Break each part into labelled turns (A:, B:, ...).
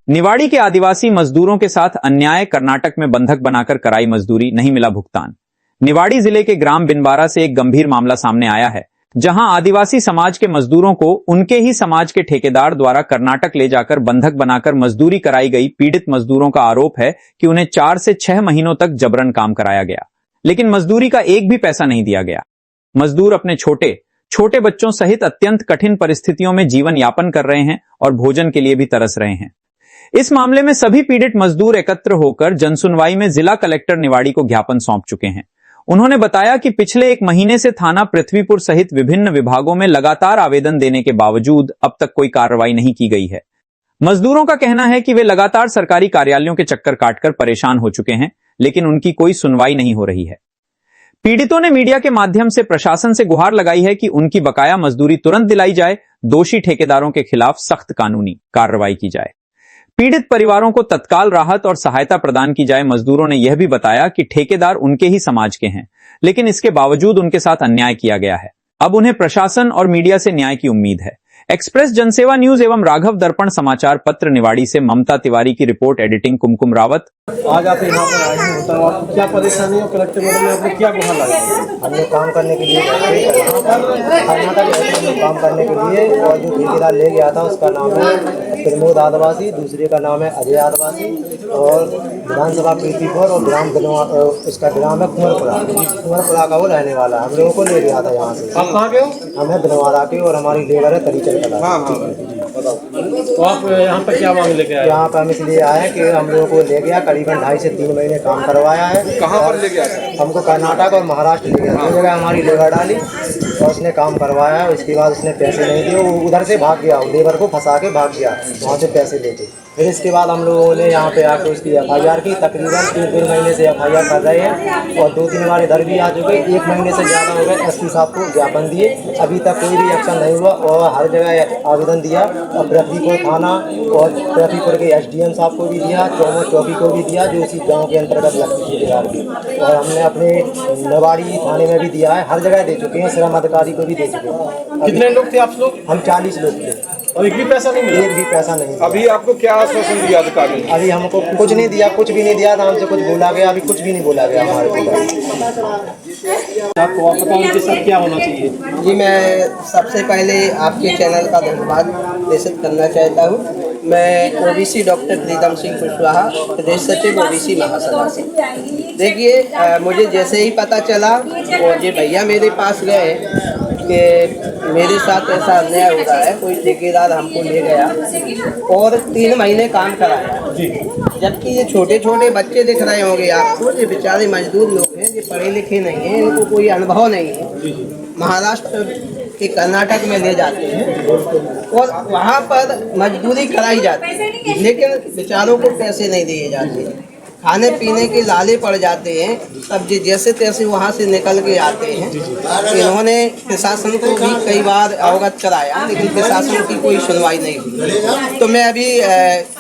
A: निवाड़ी के आदिवासी मजदूरों के साथ अन्याय, कर्नाटक में बंधक बनाकर कराई मजदूरी, नहीं मिला भुगतान। निवाड़ी जिले के ग्राम बिनबारा से एक गंभीर मामला सामने आया है, जहां आदिवासी समाज के मजदूरों को उनके ही समाज के ठेकेदार द्वारा कर्नाटक ले जाकर बंधक बनाकर मजदूरी कराई गई। पीड़ित मजदूरों का आरोप है कि उन्हें 4 से 6 महीनों तक जबरन काम कराया गया, लेकिन मजदूरी का एक भी पैसा नहीं दिया गया। मजदूर अपने छोटे बच्चों सहित अत्यंत कठिन परिस्थितियों में जीवन यापन कर रहे हैं और भोजन के लिए भी तरस रहे हैं। इस मामले में सभी पीड़ित मजदूर एकत्र होकर जनसुनवाई में जिला कलेक्टर निवाड़ी को ज्ञापन सौंप चुके हैं। उन्होंने बताया कि पिछले 1 महीने से थाना पृथ्वीपुर सहित विभिन्न विभागों में लगातार आवेदन देने के बावजूद अब तक कोई कार्रवाई नहीं की गई है। मजदूरों का कहना है कि वे लगातार सरकारी कार्यालयों के चक्कर काटकर परेशान हो चुके हैं, लेकिन उनकी कोई सुनवाई नहीं हो रही है। पीड़ितों ने मीडिया के माध्यम से प्रशासन से गुहार लगाई है कि उनकी बकाया मजदूरी तुरंत दिलाई जाए, दोषी ठेकेदारों के खिलाफ सख्त कानूनी कार्रवाई की जाए, पीड़ित परिवारों को तत्काल राहत और सहायता प्रदान की जाए। मजदूरों ने यह भी बताया कि ठेकेदार उनके ही समाज के हैं, लेकिन इसके बावजूद उनके साथ अन्याय किया गया है। अब उन्हें प्रशासन और मीडिया से न्याय की उम्मीद है। एक्सप्रेस जनसेवा न्यूज एवं राघव दर्पण समाचार पत्र निवाड़ी से ममता तिवारी की रिपोर्ट, एडिटिंग कुमकुम रावत।
B: आज आप यहाँ पर आए हैं, बताओ आपको क्या परेशानी है? कलेक्टर मैडम ने आपको क्या गुहार लगाई?
C: हमने काम करने के लिए कर्नाटक में काम करने के लिए, और जो ठेकेदार ले गया था उसका नाम है प्रमोद आदिवासी, दूसरे का नाम है अजय आदिवासी, और विधानसभा पृथ्वीपुर और उसका ग्राम है कुंवरपुरा का वो रहने वाला है। हम लोगों को ले गया था यहाँ से।
B: आप कहाँ के हो?
C: हम है बिनवाड़ा के, और हमारी लेबर है तरीचर कला।
B: बताओ, तो आप यहाँ पर क्या मांग लेके आए?
C: यहाँ पर हम इसलिए आए हैं कि हम लोगों को ले गया, करीबन 2.5 से 3 महीने काम करवाया है।
B: कहाँ पर ले गया?
C: हमको कर्नाटक और महाराष्ट्र ले गया। 2 जगह हमारी लेबर डाली और उसने काम करवाया। उसके बाद उसने पैसे नहीं दिए, वो उधर से भाग गया, लेबर को फंसा के भाग गया वहाँ से पैसे लेके। फिर इसके बाद हम लोगों ने यहाँ पे आके उसकी FIR की। तकरीबन 3 महीने से FIR कर रहे हैं, और 2-3 बार इधर भी आ चुके। 1 महीने से ज़्यादा हो गए। SP साहब को ज्ञापन दिए, अभी तक कोई भी एक्शन नहीं हुआ, और हर जगह आवेदन दिया, और पृथ्वीपुर थाना और पृथ्वीपुर के SDM साहब को भी दिया, चौमो चौकी को भी दिया, जो उसी गाँव के अंतर्गत लगती है बिहार की। और हमने अपने निवाड़ी थाने में भी दिया है, हर जगह दे चुके हैं, श्रम अधिकारी को भी दे चुके हैं।
B: कितने लोग थे आप लोग?
C: हम 40 लोग थे,
B: और एक भी पैसा नहीं मिला?
C: एक भी पैसा नहीं।
D: अभी आपको क्या आश्वासन दिया अधिकारी ने?
C: अभी हमको कुछ नहीं दिया, कुछ भी नहीं दिया था। हमसे कुछ बोला गया, अभी कुछ भी नहीं बोला गया हमारे को।
B: आपको आप बताओ कि सर क्या होना चाहिए?
E: जी, मैं सबसे पहले आपके चैनल का धन्यवाद प्रेषित करना चाहता हूँ। मैं OBC डॉक्टर प्रीतम सिंह कुशवाहा, प्रदेश सचिव OBC महासभा से। देखिए, मुझे जैसे ही पता चला, और ये भैया मेरे पास गए कि मेरे साथ ऐसा अन्याय हो रहा है, कोई ठेकेदार हमको ले गया और 3 महीने काम कराया, जबकि ये छोटे छोटे बच्चे दिख रहे होंगे आपको, ये बेचारे मजदूर लोग हैं, ये पढ़े लिखे नहीं हैं, इनको कोई अनुभव नहीं है। महाराष्ट्र के कर्नाटक में ले जाते हैं और वहाँ पर मजदूरी कराई जाती है, लेकिन बेचारों को पैसे नहीं दिए जाते, खाने पीने के लाले पड़ जाते हैं। तब जैसे तैसे वहाँ से निकल के आते हैं। इन्होंने प्रशासन को भी कई बार अवगत कराया, लेकिन प्रशासन की कोई सुनवाई नहीं हुई। तो मैं अभी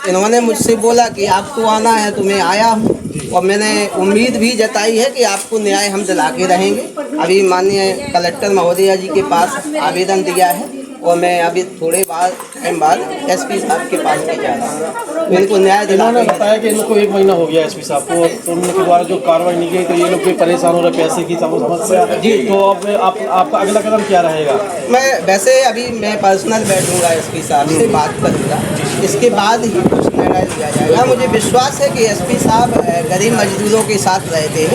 E: इन्होंने मुझसे बोला कि आपको आना है, तो मैं आया हूँ, और मैंने उम्मीद भी जताई है कि आपको न्याय हम दिला के रहेंगे। अभी माननीय कलेक्टर महोदया जी के पास आवेदन दिया है, और मैं अभी थोड़े टाइम बाद SP साहब के पास भी जा रहा हूँ। इनको न्याय दिलाना।
B: इन्होंने बताया कि इनको 1 महीना हो गया SP साहब को, तो उनके द्वारा जो कार्रवाई नहीं की, तो ये लोग भी परेशान हो रहे पैसे की समस्या जी। तो अब आपका अगला कदम क्या रहेगा?
E: मैं वैसे अभी मैं पर्सनल बैठूंगा, SP साहब से बात करूँगा, इसके बाद ही कुछ निर्णय लिया जाएगा। मुझे विश्वास है कि SP साहब गरीब मजदूरों के साथ रहते हैं।